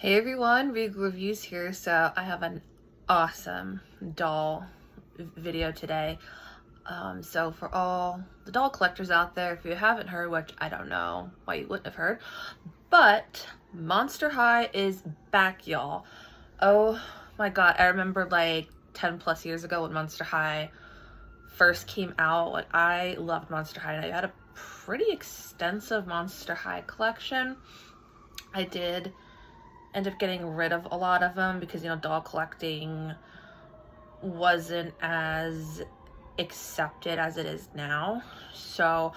Hey everyone, Rig Reviews here. So I have an awesome doll video today. So for all the doll collectors out there, if you haven't heard, which I don't know why you wouldn't have heard, but Monster High is back, y'all. Oh my god, I remember like 10 plus years ago when Monster High first came out. Like, I loved Monster High and I had a pretty extensive Monster High collection. I did end up getting rid of a lot of them because, you know, doll collecting wasn't as accepted as it is now. So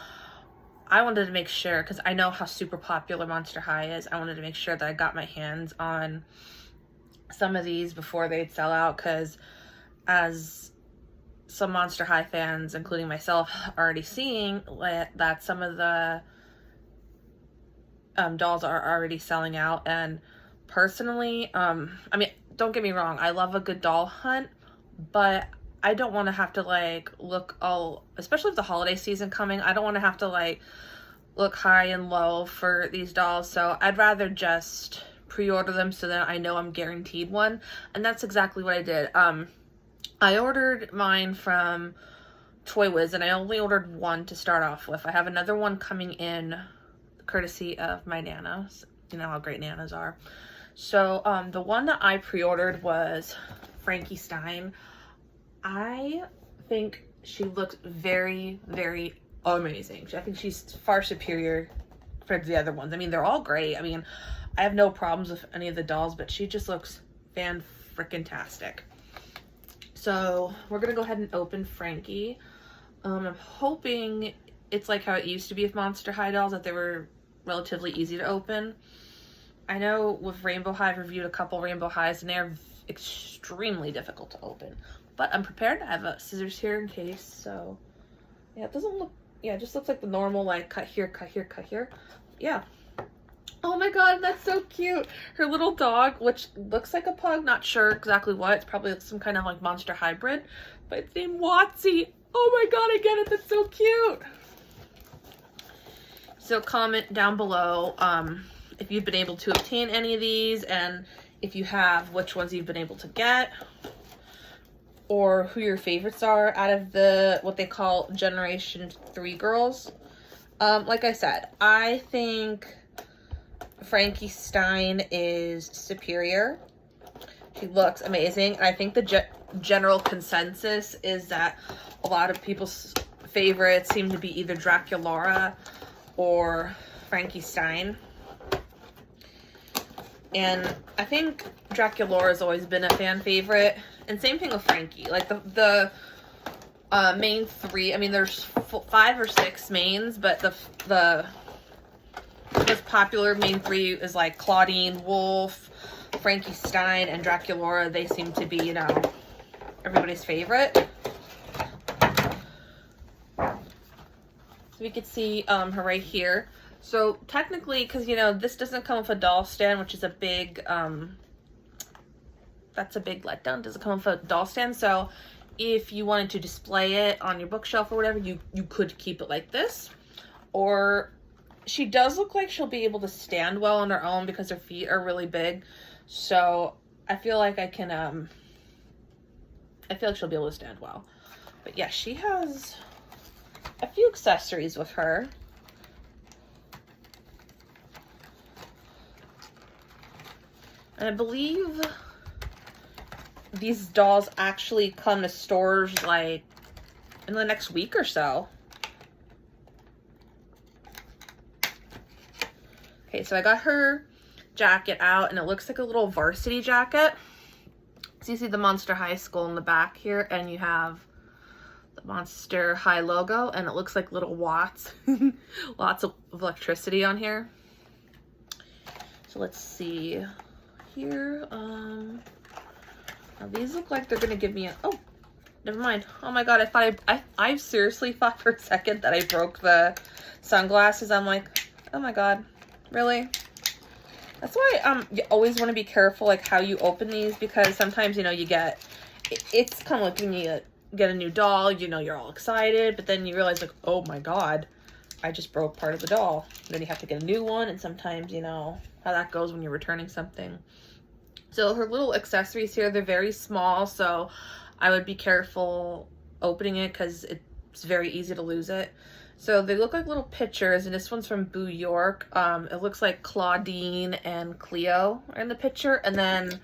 I wanted to make sure, because I know how super popular Monster High is, I wanted to make sure that I got my hands on some of these before they'd sell out, because as some Monster High fans, including myself, are already seeing that some of the dolls are already selling out. And personally, I mean, don't get me wrong, I love a good doll hunt, but I don't want to have to like look all, especially with the holiday season coming, I don't want to have to like look high and low for these dolls. So I'd rather just pre-order them so that I know I'm guaranteed one. And that's exactly what I did. I ordered mine from Toy Wiz, and I only ordered one to start off with. I have another one coming in courtesy of my Nanas. You know how great Nanas are. So the one that I pre-ordered was Frankie Stein. I think she looks very, very amazing. I think she's far superior for the other ones. I mean, they're all great. I mean, I have no problems with any of the dolls, but she just looks fan-frickin-tastic. So we're gonna go ahead and open Frankie. I'm hoping it's like how it used to be with Monster High dolls, that they were relatively easy to open. I know with Rainbow High, I've reviewed a couple Rainbow Highs and they're extremely difficult to open. But I'm prepared. I have scissors here in case. So yeah, it doesn't look, yeah, it just looks like the normal like cut here, cut here, cut here. Yeah. Oh my god, that's so cute. Her little dog, which looks like a pug, not sure exactly what. It's probably some kind of like monster hybrid, but it's named Watsy. Oh my god, I get it. That's so cute. So comment down below if you've been able to obtain any of these, and if you have, which ones you've been able to get, or who your favorites are out of the what they call Generation 3 girls. Like I said, I think Frankie Stein is superior. She looks amazing. I think the general consensus is that a lot of people's favorites seem to be either Draculaura or Frankie Stein. And I think Draculaura has always been a fan favorite. And same thing with Frankie. Like the main three, I mean, there's 5 or 6 mains, but the most popular main 3 is like Claudine Wolf, Frankie Stein, and Draculaura. They seem to be, you know, everybody's favorite. So we could see her right here. So technically, because, you know, this doesn't come with a doll stand, which is a big, that's a big letdown. Doesn't come with a doll stand. So if you wanted to display it on your bookshelf or whatever, you could keep it like this. Or she does look like she'll be able to stand well on her own because her feet are really big. So I feel like I can, I feel like she'll be able to stand well. But yeah, she has a few accessories with her. And I believe these dolls actually come to stores like in the next week or so. Okay, so I got her jacket out, and it looks like a little varsity jacket. So you see the Monster High School in the back here, and you have the Monster High logo, and it looks like little watts. Lots of electricity on here. So let's see here. Now these look like they're gonna give me a, oh, never mind. Oh my god, I seriously thought for a second that I broke the sunglasses. I'm like, oh my god, really? That's why you always want to be careful like how you open these, because sometimes, you know, you get, it's kind of like when you get a new doll, you know, you're all excited, but then you realize like, oh my god, I just broke part of the doll. Then you have to get a new one, and sometimes, you know, how that goes when you're returning something. So her little accessories here, they're very small, so I would be careful opening it because it's very easy to lose it. So they look like little pictures, and this one's from Boo York. It looks like Claudine and Cleo are in the picture, and then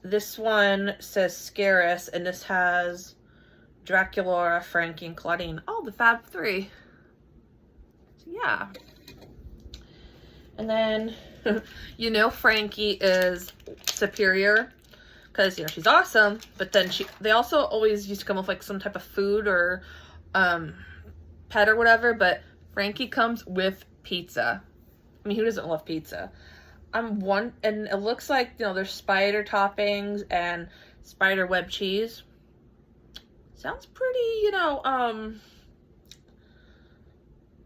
this one says Scarus, and this has Draculaura, Frankie, and Claudine. Oh, the Fab Three. So yeah. And then, you know, Frankie is superior because, you know, she's awesome, but then they also always used to come with like some type of food or pet or whatever, but Frankie comes with pizza. I mean, who doesn't love pizza? And it looks like, you know, there's spider toppings and spider web cheese. Sounds pretty, you know,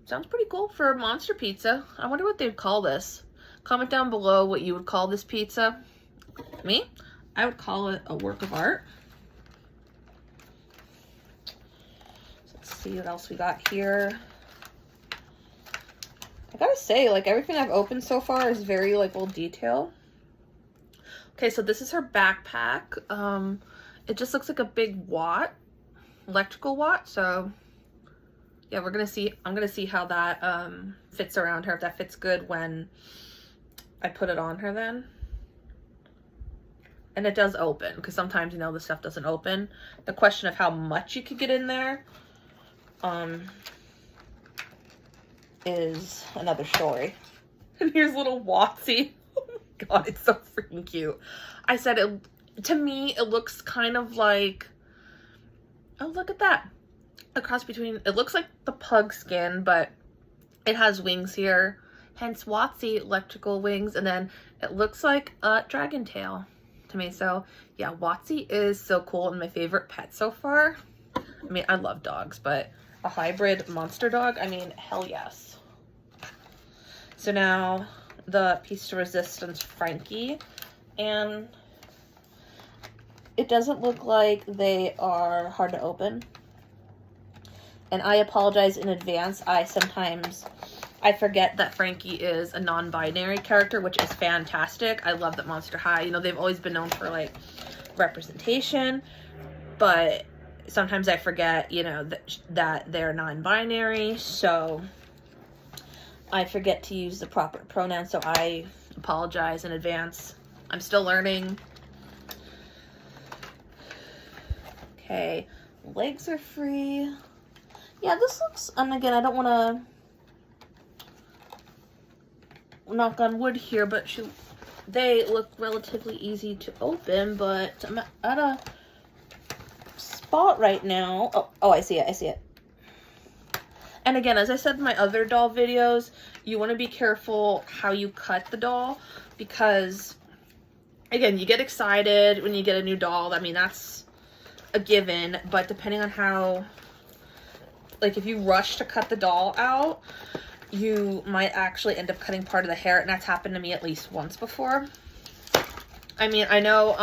sounds pretty cool for a monster pizza. I wonder what they'd call this. Comment down below what you would call this pizza. Me? I would call it a work of art. So let's see what else we got here. I gotta say, like, everything I've opened so far is very, like, well detailed. Okay, so this is her backpack. It just looks like a big watt, electrical watt, so yeah, I'm gonna see how that fits around her, if that fits good when I put it on her then. And it does open, because sometimes, you know, the stuff doesn't open. The question of how much you could get in there is another story. And here's little Watsy. Oh my god, it's so freaking cute. I said to me, it looks kind of like, oh, look at that. A cross between, it looks like the pug skin, but it has wings here, hence Watsy, electrical wings, and then it looks like a dragon tail to me. So yeah, Watsy is so cool and my favorite pet so far. I mean, I love dogs, but a hybrid monster dog, I mean, hell yes. So now the piece de resistance Frankie, and it doesn't look like they are hard to open. And I apologize in advance. I forget that Frankie is a non-binary character, which is fantastic. I love that Monster High, you know, they've always been known for, like, representation, but sometimes I forget, you know, that they're non-binary, so I forget to use the proper pronouns, so I apologize in advance. I'm still learning. Okay, legs are free. Yeah, this looks, and again, I don't want to knock on wood here, but they look relatively easy to open, but I'm at a spot right now. Oh, I see it. And again, as I said in my other doll videos, you want to be careful how you cut the doll, because, again, you get excited when you get a new doll. I mean, that's a given, but depending on how, like, if you rush to cut the doll out, you might actually end up cutting part of the hair, and that's happened to me at least once before. I mean, I know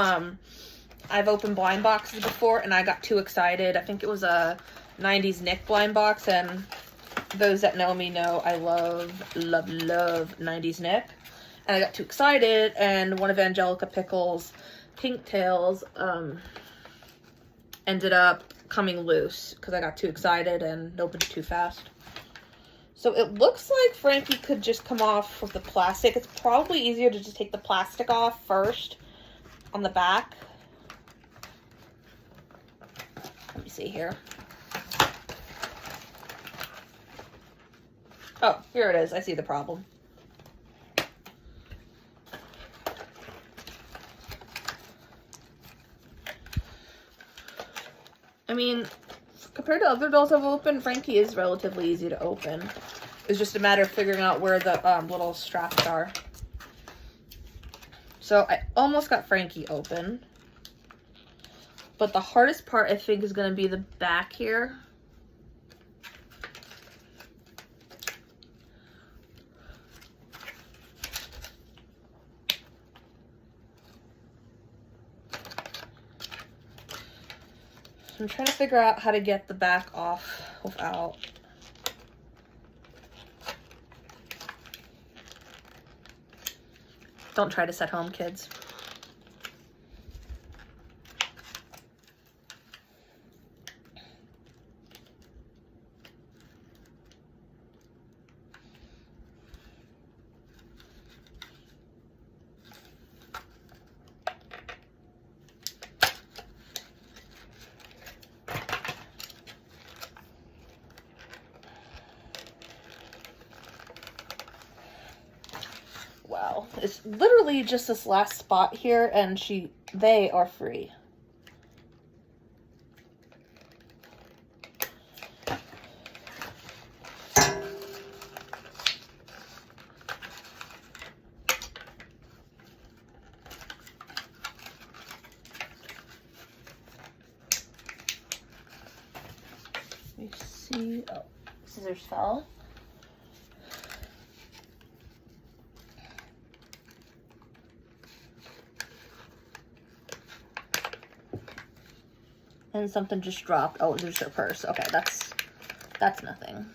I've opened blind boxes before, and I got too excited. I think it was a 90s Nick blind box, and those that know me know I love 90s Nick. And I got too excited, and one of Angelica Pickle's pigtails ended up coming loose because I got too excited and opened it too fast. So it looks like Frankie could just come off with the plastic. It's probably easier to just take the plastic off first on the back. Let me see here. Oh, here it is. I see the problem. I mean, compared to other dolls I've opened, Frankie is relatively easy to open. It's just a matter of figuring out where the little straps are. So I almost got Frankie open. But the hardest part, I think, is going to be the back here. I'm trying to figure out how to get the back off without Don't try this at home, kids. Wow, it's literally just this last spot here, and they are free. Let me see. Oh, scissors fell. And something just dropped. Oh, there's her purse. Okay, that's nothing.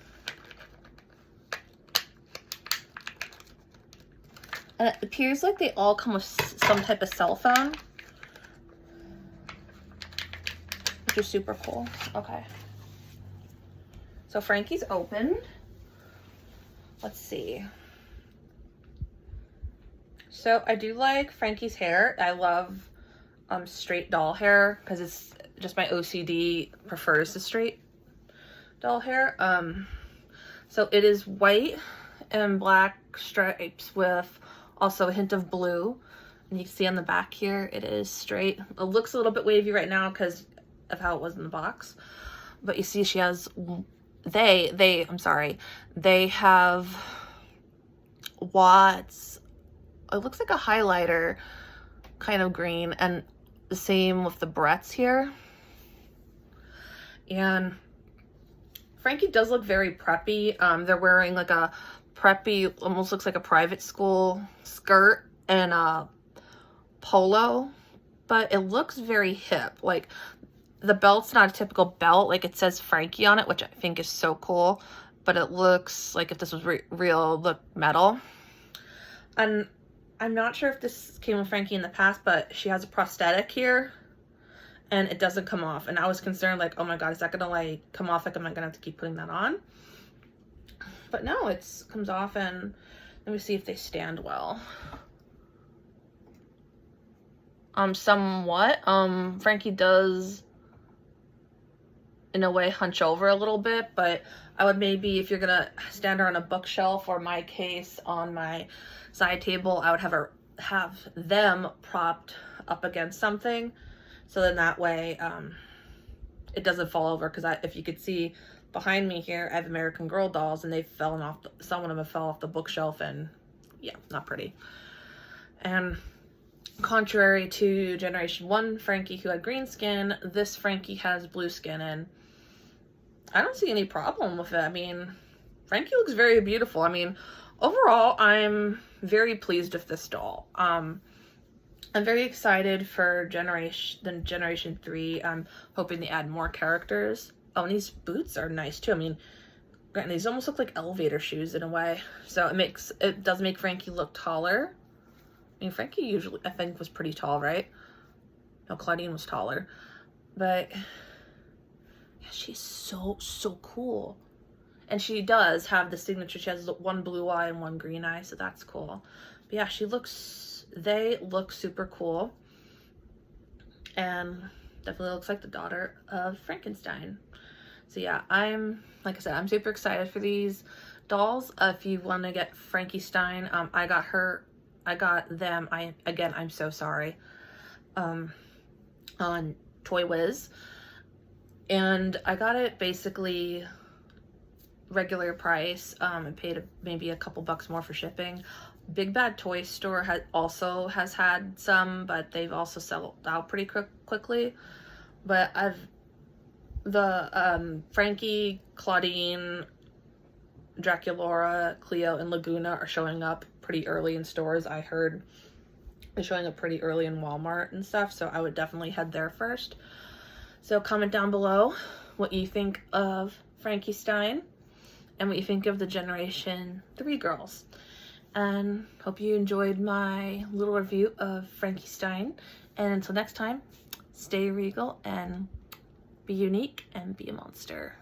And it appears like they all come with some type of cell phone, which is super cool. Okay. So Frankie's opened. Let's see. So I do like Frankie's hair. I love straight doll hair because it's just my OCD prefers the straight doll hair. So it is white and black stripes with also a hint of blue. And you can see on the back here, it is straight. It looks a little bit wavy right now because of how it was in the box. But you see she has, they have Watts. It looks like a highlighter kind of green, and the same with the barrettes here. And Frankie does look very preppy. They're wearing like a preppy, almost looks like a private school skirt and a polo, but it looks very hip. Like the belt's not a typical belt, like it says Frankie on it, which I think is so cool, but it looks like if this was real, look metal. And I'm not sure if this came with Frankie in the past, but she has a prosthetic here and it doesn't come off. And I was concerned, like, oh my God, is that gonna like come off? Like, am I gonna have to keep putting that on? But no, it comes off, and let me see if they stand well. Somewhat. Frankie does, in a way, hunch over a little bit, but I would maybe, if you're gonna stand her on a bookshelf or my case on my side table, I would have them propped up against something, so then that way it doesn't fall over. Because if you could see behind me here, I have American Girl dolls, and they've fallen off. Some of them have fell off the bookshelf, and yeah, not pretty. And contrary to Generation 1 Frankie, who had green skin, this Frankie has blue skin, and I don't see any problem with it. I mean, Frankie looks very beautiful. I mean, overall, I'm very pleased with this doll. I'm very excited for Generation 3. I'm hoping they add more characters. Oh, and these boots are nice too. I mean, these almost look like elevator shoes in a way. So it does make Frankie look taller. I mean, Frankie usually, I think, was pretty tall, right? No, Claudine was taller. But yeah, she's so cool. And she does have the signature. She has one blue eye and one green eye, so that's cool. But yeah, they look super cool. And definitely looks like the daughter of Frankenstein. So yeah, like I said, I'm super excited for these dolls. If you want to get Frankie Stein, I got them. I'm so sorry. On Toy Wiz, and I got it basically regular price. And paid maybe a couple bucks more for shipping. Big Bad Toy Store has had some, but they've also sold out pretty quickly. But Frankie, Claudine, Draculaura, Cleo, and Laguna are showing up pretty early in stores. I heard they're showing up pretty early in Walmart and stuff, so I would definitely head there first. So comment down below what you think of Frankie Stein and what you think of the Generation 3 girls. and hope you enjoyed my little review of Frankie Stein. And until next time, stay regal and be unique and be a monster.